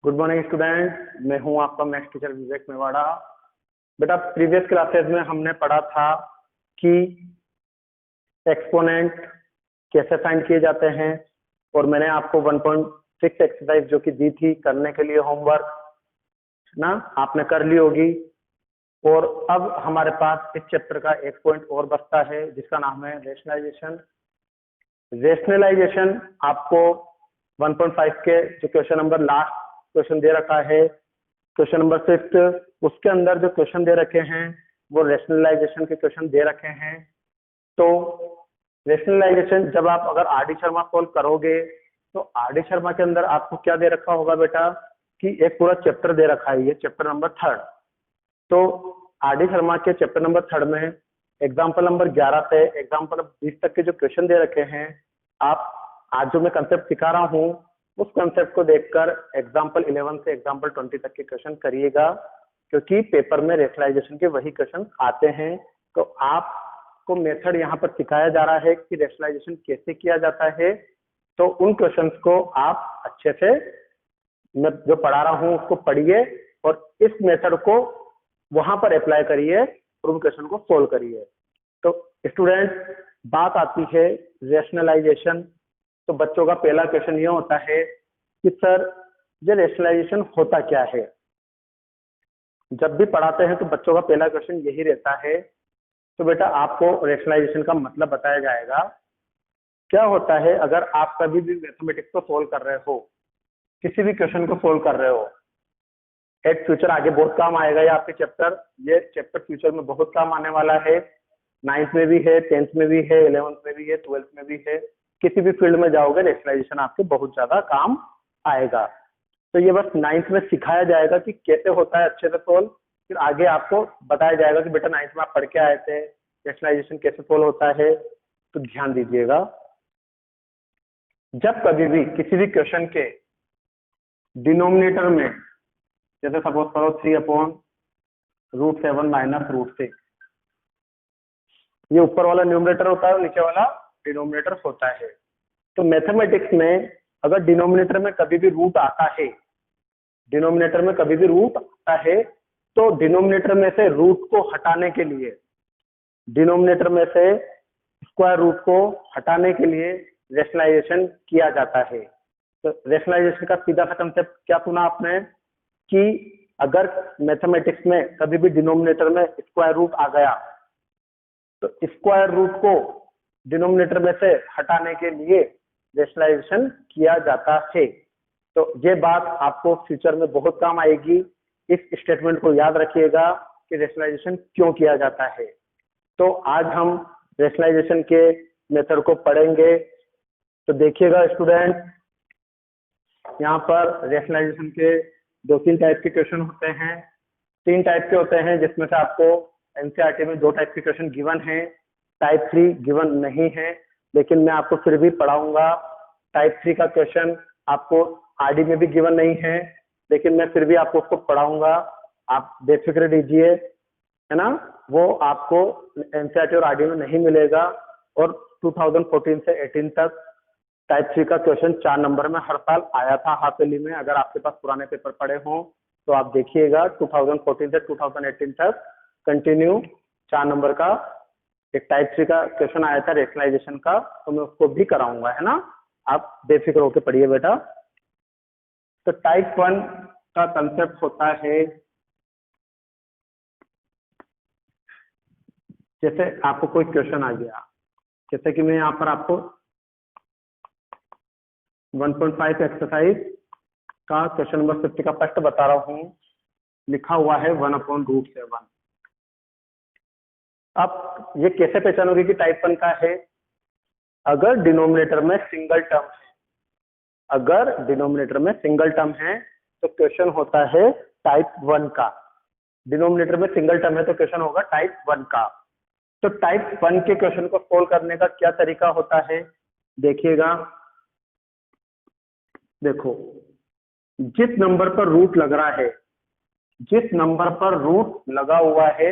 Good morning student, मैं हूं आपका मैथ्स टीचर विवेक मेवाड़ा। बेटा प्रीवियस क्लासेस में हमने पढ़ा था कि एक्सपोनेंट कैसे फाइंड किए जाते हैं और मैंने आपको 1.6 एक्सरसाइज जो कि दी थी करने के लिए होमवर्क ना, आपने कर ली होगी। और अब हमारे पास इस चैप्टर का एक पॉइंट और बचता है जिसका नाम है रेशनलाइजेशन। रेशनलाइजेशन आपको 1.5 के जो क्वेश्चन नंबर लास्ट क्वेश्चन दे रखा है, क्वेश्चन नंबर 5, उसके अंदर जो क्वेश्चन दे रखे हैं वो रेशनलाइजेशन के क्वेश्चन दे रखे हैं। तो रेशनलाइजेशन जब आप अगर आर डी शर्मा सॉल्व करोगे तो आर डी शर्मा के अंदर आपको क्या दे रखा होगा बेटा कि एक पूरा चैप्टर दे रखा है, ये चैप्टर नंबर 3। तो आर डी शर्मा के चैप्टर नंबर 3 में एग्जाम्पल नंबर 11 से एग्जाम्पल 20 तक के जो क्वेश्चन दे रखे हैं, आप आज जो मैं कंसेप्ट सिखा रहा हूँ उस कंसेप्ट को देखकर एग्जाम्पल 11 से एग्जाम्पल 20 तक के क्वेश्चन करिएगा, क्योंकि पेपर में रेशनलाइजेशन के वही क्वेश्चन आते हैं। तो आपको मेथड यहाँ पर सिखाया जा रहा है कि रेशनलाइजेशन कैसे किया जाता है। तो उन क्वेश्चंस को आप अच्छे से, मैं जो पढ़ा रहा हूँ उसको पढ़िए और इस मेथड को वहां पर अप्लाई करिए और उन क्वेश्चन को सोल्व करिए। तो स्टूडेंट, बात आती है रेशनलाइजेशन। तो बच्चों का पहला क्वेश्चन ये होता है कि सर ये रेशनलाइजेशन होता क्या है। जब भी पढ़ाते हैं तो बच्चों का पहला क्वेश्चन यही रहता है। तो बेटा आपको रेशनलाइजेशन का मतलब बताया जाएगा। क्या होता है, अगर आप कभी भी मैथमेटिक्स को सोल्व कर रहे हो, किसी भी क्वेश्चन को सोल्व कर रहे हो, एट फ्यूचर आगे बहुत काम आएगा ये आपके चैप्टर, ये चैप्टर फ्यूचर में बहुत काम आने वाला है। 9th में भी है, 10th में भी है, 11th में भी है, 12th में भी है। किसी भी फील्ड में जाओगे रेशनलाइजेशन आपके बहुत ज्यादा काम आएगा। तो ये बस 9th में सिखाया जाएगा कि कैसे होता है अच्छे से सोल्व, फिर आगे आपको बताया जाएगा कि बेटा 9th में आप पढ़ के आए थे रेशनलाइजेशन कैसे सोल्व होता है। तो ध्यान दीजिएगा, जब कभी भी किसी भी क्वेश्चन के डिनोमिनेटर में, जैसे सपोज करो 3/√7 - √6, ये ऊपर वाला न्यूमरेटर होता है और नीचे वाला डिनोमिनेटर होता है। तो मैथमेटिक्स में अगर डिनोमिनेटर में कभी भी रूट आता है, डिनोमिनेटर में कभी भी रूट आता है, तो डिनोमिनेटर में से रूट को हटाने के लिए, डिनोमिनेटर में से स्क्वायर रूट को हटाने के लिए रेशनलाइजेशन किया जाता है। तो रेशनलाइजेशन का सीधा सा कंसेप्ट क्या सुना आपने कि अगर मैथमेटिक्स में कभी भी डिनोमिनेटर में स्क्वायर रूट आ गया तो स्क्वायर रूट को डिनोमिनेटर में से हटाने के लिए रेशनलाइजेशन किया जाता है। तो ये बात आपको फ्यूचर में बहुत काम आएगी। इस स्टेटमेंट को याद रखिएगा कि रेशनलाइजेशन क्यों किया जाता है। तो आज हम रेशनलाइजेशन के मेथड को पढ़ेंगे। तो देखिएगा स्टूडेंट, यहाँ पर रेशनलाइजेशन के 2-3 टाइप के क्वेश्चन होते हैं, 3 टाइप के होते हैं, जिसमें से आपको एनसीईआरटी में 2 टाइप के क्वेश्चन गिवन है, टाइप 3 गिवन नहीं है, लेकिन मैं आपको फिर भी पढ़ाऊंगा। टाइप 3 का क्वेश्चन आपको आरडी में भी गिवन नहीं है, लेकिन मैं फिर भी आपको उसको पढ़ाऊंगा। आप बेफिक्र दीजिए, है ना, वो आपको एनसीईआरटी और आरडी में नहीं मिलेगा। और 2014 से 18 तक टाइप 3 का क्वेश्चन 4 नंबर में हर साल आया था हाफ ईयरली में। अगर आपके पास पुराने पेपर पड़े हों तो आप देखिएगा 2014 से 2018 तक कंटिन्यू 4 नंबर का एक टाइप 3 का क्वेश्चन आया था रेशनलाइजेशन का, तो मैं उसको भी कराऊंगा, है ना। आप बेफिक्र होकर पढ़िए बेटा। तो टाइप 1 का कंसेप्ट होता है, जैसे आपको कोई क्वेश्चन आ गया, जैसे कि मैं यहाँ पर आपको 1.5 एक्सरसाइज का क्वेश्चन नंबर 50 का फर्स्ट बता रहा हूँ। लिखा हुआ है 1/√7। अब ये कैसे पहचानोगे कि टाइप 1 का है? अगर डिनोमिनेटर में सिंगल टर्म है, अगर डिनोमिनेटर में सिंगल टर्म है तो क्वेश्चन होता है टाइप 1 का। डिनोमिनेटर में सिंगल टर्म है तो क्वेश्चन होगा टाइप 1 का। तो टाइप 1 के क्वेश्चन को सोल्व करने का क्या तरीका होता है, देखिएगा। देखो, जिस नंबर पर रूट लग रहा है, जिस नंबर पर रूट लगा हुआ है,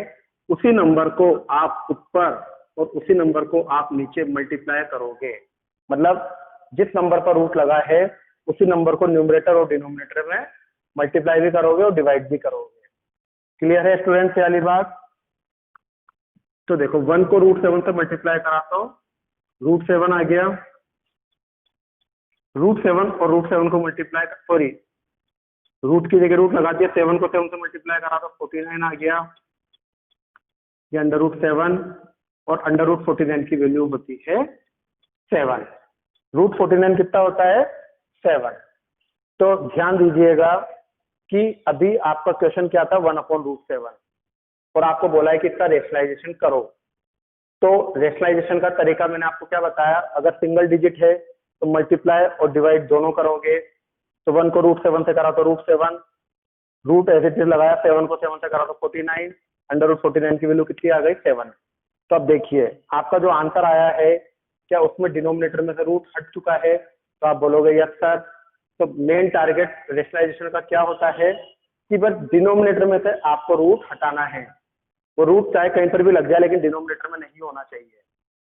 उसी नंबर को आप ऊपर और उसी नंबर को आप नीचे मल्टीप्लाई करोगे। मतलब जिस नंबर पर रूट लगा है उसी नंबर को न्यूमरेटर और डिनोमिनेटर में मल्टीप्लाई भी करोगे और डिवाइड भी करोगे। क्लियर है स्टूडेंट्स ये वाली बात? तो देखो 1 को √7 से मल्टीप्लाई कराता हूँ, √7 आ गया, √7 और √7 को मल्टीप्लाई, सॉरी रूट की जगह रूट लगा दिया, 7 को 7 से मल्टीप्लाई करा तो 49 आ गया, ये √7 और √49 की वैल्यू होती है 7। √49 कितना होता है? 7। तो ध्यान दीजिएगा कि अभी आपका क्वेश्चन क्या था, 1/√7, और आपको बोला है कि इसका रेशनलाइजेशन करो। तो रेशनलाइजेशन का तरीका मैंने आपको क्या बताया, अगर सिंगल डिजिट है तो मल्टीप्लाई और डिवाइड दोनों करोगे। तो 1 को √7 से करा तो √7, रूट एज इट इज लगाया, 7 को 7 से करा तो 49, √49 की वैल्यू कितनी आ गई? 7। तो अब देखिए आपका जो आंसर आया है, क्या उसमें डिनोमिनेटर में से रूट हट चुका है? तो आप बोलोगे यस सर। तो मेन टारगेट रेशनलाइजेशन का क्या होता है कि बस डिनोमिनेटर में से आपको रूट हटाना है। वो रूट चाहे कहीं पर भी लग जाए लेकिन डिनोमिनेटर में नहीं होना चाहिए।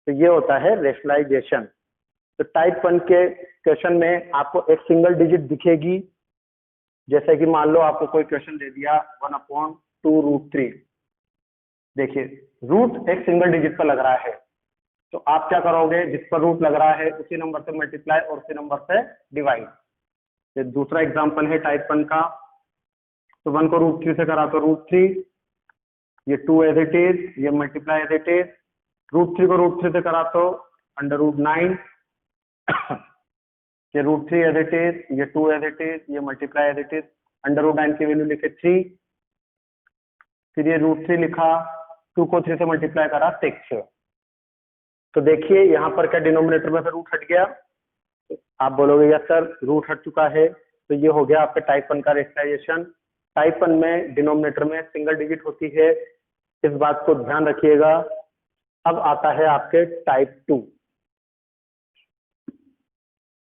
तो ये होता है रेशनलाइजेशन। तो टाइप 1 के क्वेश्चन में आपको एक सिंगल डिजिट दिखेगी, जैसे कि मान लो आपको कोई क्वेश्चन दे दिया 1/2√3, देखिए रूट एक सिंगल डिजिट पर लग रहा है, तो आप क्या करोगे, जिस पर रूट लग रहा है उसी नंबर से मल्टीप्लाई और उसी नंबर से डिवाइड। ये दूसरा एग्जांपल है टाइप 1 का। तो 1 को √3 से करा तो √3, ये 2 एज इट इज, ये मल्टीप्लाई एज इट इज, √3 को √3 से करा तो √9, ये √3 एज इट इज, ये 2 एज इट इज, ये मल्टीप्लाई एज इट इज, √9 की वैल्यू लिखे 3, फिर ये √3 लिखा, 2 को 3 से मल्टीप्लाई करा 6। तो देखिए यहाँ पर क्या डिनोमिनेटर में से रूट हट गया? आप बोलोगे यस सर रूट हट चुका है। तो ये हो गया आपके टाइप 1 का रेशनलाइजेशन। टाइप 1 में डिनोमिनेटर में सिंगल डिजिट होती है, इस बात को ध्यान रखिएगा। अब आता है आपके टाइप 2।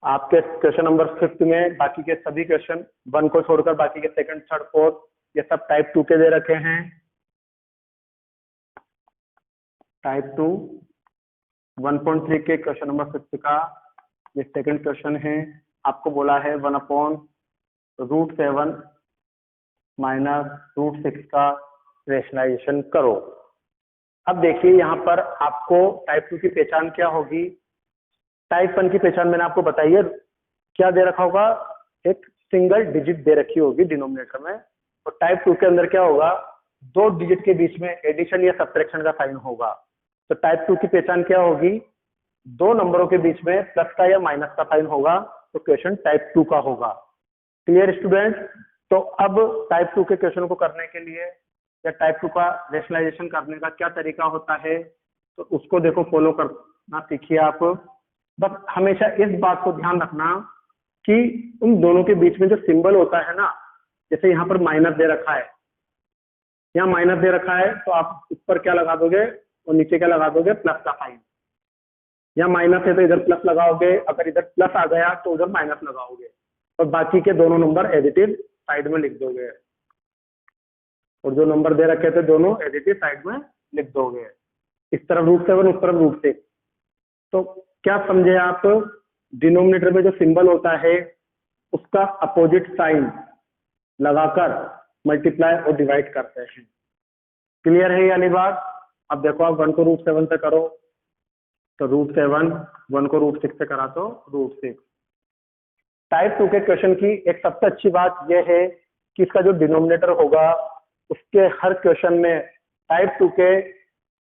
आपके क्वेश्चन नंबर 5 में बाकी के सभी क्वेश्चन 1 को छोड़कर बाकी के सेकंड, थर्ड, फोर्थ ये सब टाइप 2 के दे रखे हैं। टाइप 2 1.3 के क्वेश्चन नंबर 5 का ये सेकंड क्वेश्चन है। आपको बोला है 1/√7 माइनस √6 का रेशनलाइजेशन करो। अब देखिए यहाँ पर आपको टाइप 2 की पहचान क्या होगी। टाइप 1 की पहचान मैंने आपको बताई है, क्या दे रखा होगा, एक सिंगल डिजिट दे रखी होगी डिनोमिनेटर में। और टाइप 2 के अंदर क्या होगा, 2 डिजिट के बीच में एडिशन या सब्ट्रैक्शन का साइन होगा। तो टाइप 2 की पहचान क्या होगी, 2 नंबरों के बीच में प्लस का या माइनस का साइन होगा, तो क्वेश्चन टाइप 2 का होगा। Clear student? तो अब टाइप 2 के क्वेश्चन को करने के लिए या टाइप 2 का रेशनलाइजेशन करने का क्या तरीका होता है, तो उसको देखो फॉलो करना सीखिए आप। बस हमेशा इस बात को ध्यान रखना कि उन दोनों के बीच में जो सिंबल होता है ना, जैसे यहाँ पर माइनस दे रखा है, यहाँ माइनस दे रखा है, तो आप ऊपर क्या लगा दोगे और नीचे क्या लगा दोगे, प्लस का साइन। यहाँ माइनस है तो इधर प्लस लगाओगे, अगर इधर प्लस आ गया तो उधर माइनस लगाओगे, और बाकी के दोनों number as it is side में लिख दोगे, और जो नंबर दे रखे थे दोनों एज इट इज साइड में लिख दोगे। इस तरफ √7, उस तरफ √6। तो क्या समझे आप, डिनोमिनेटर में जो सिंबल होता है उसका अपोजिट साइन लगाकर मल्टीप्लाई और डिवाइड करते हैं। क्लियर है ये वाली बात? अब देखो आप 1 को √7 से करो तो √7, 1 को √6 से करा तो √6। टाइप 2 के क्वेश्चन की एक सबसे अच्छी बात यह है कि इसका जो डिनोमिनेटर होगा उसके हर क्वेश्चन में, टाइप 2 के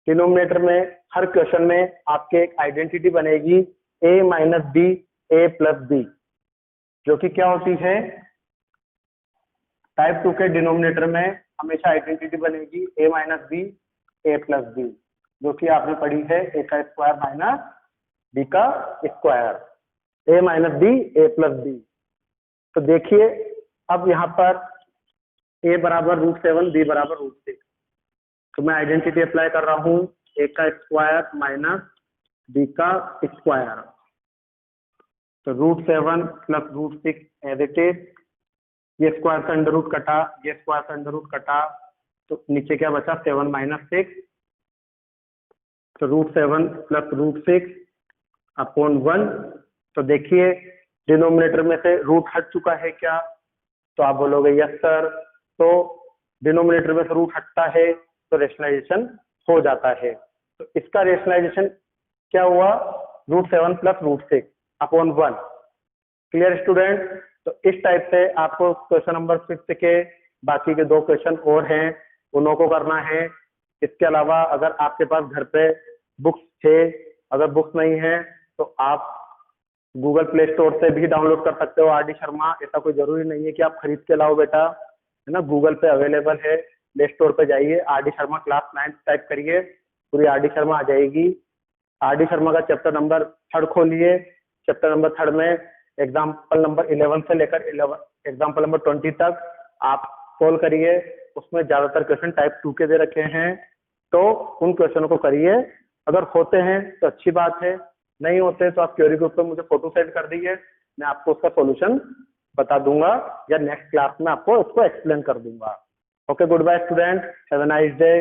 डिनोमिनेटर में हर क्वेश्चन में आपके एक आइडेंटिटी बनेगी a - b a + b, जो कि क्या होती है, टाइप 2 के डिनोमिनेटर में हमेशा आइडेंटिटी बनेगी a - b a + b, जो कि आपने पढ़ी है a का स्क्वायर माइनस b का square, a - b a + b। तो देखिए अब यहाँ पर a बराबर √7, b बराबर √6, तो मैं आइडेंटिटी अप्लाई कर रहा हूँ, a का स्क्वायर माइनस b का स्क्वायर, तो √7 + √6 एज इट इज, ये स्क्वायर का अंडर रूट कटा, ये स्क्वायर का अंडर रूट कटा, तो नीचे क्या बचा, 7 - 6, तो √7 + √6 अपॉन 1। तो देखिए डिनोमिनेटर में से रूट हट चुका है क्या, तो आप बोलोगे यस सर। तो डिनोमिनेटर में से रूट हटता है तो रेशनलाइजेशन हो जाता है। तो इसका रेशनलाइजेशन क्या हुआ, √7 + √6 अपॉन 1। Clear student? तो इस टाइप से आपको क्वेश्चन नंबर 5 के बाकी के 2 क्वेश्चन और हैं, उन्हों को करना है। इसके अलावा अगर आपके पास घर पे बुक्स थे, अगर बुक्स नहीं है तो आप गूगल प्ले स्टोर से भी डाउनलोड कर सकते हो आर डी शर्मा। ऐसा कोई जरूरी नहीं है कि आप खरीद के लाओ बेटा, है ना, गूगल पे अवेलेबल है। प्ले स्टोर पे जाइए, R D Sharma class 9 type करिए, पूरी आर डी शर्मा आ जाएगी। आर डी शर्मा का चैप्टर नंबर 3 खोलिए। चैप्टर नंबर 3 में एग्जाम्पल नंबर 11 से लेकर एग्जाम्पल नंबर 20 तक आप सोल्व करिए। उसमें ज्यादातर क्वेश्चन टाइप 2 के दे रखे हैं, तो उन क्वेश्चनों को करिए। अगर होते हैं तो अच्छी बात है, नहीं होते तो आप क्वेरी ग्रुप पे मुझे फोटो सेंड कर दीजिए, मैं आपको उसका सॉल्यूशन बता दूंगा या नेक्स्ट क्लास में आपको उसको एक्सप्लेन कर दूंगा। Okay, good bye student, have a nice day.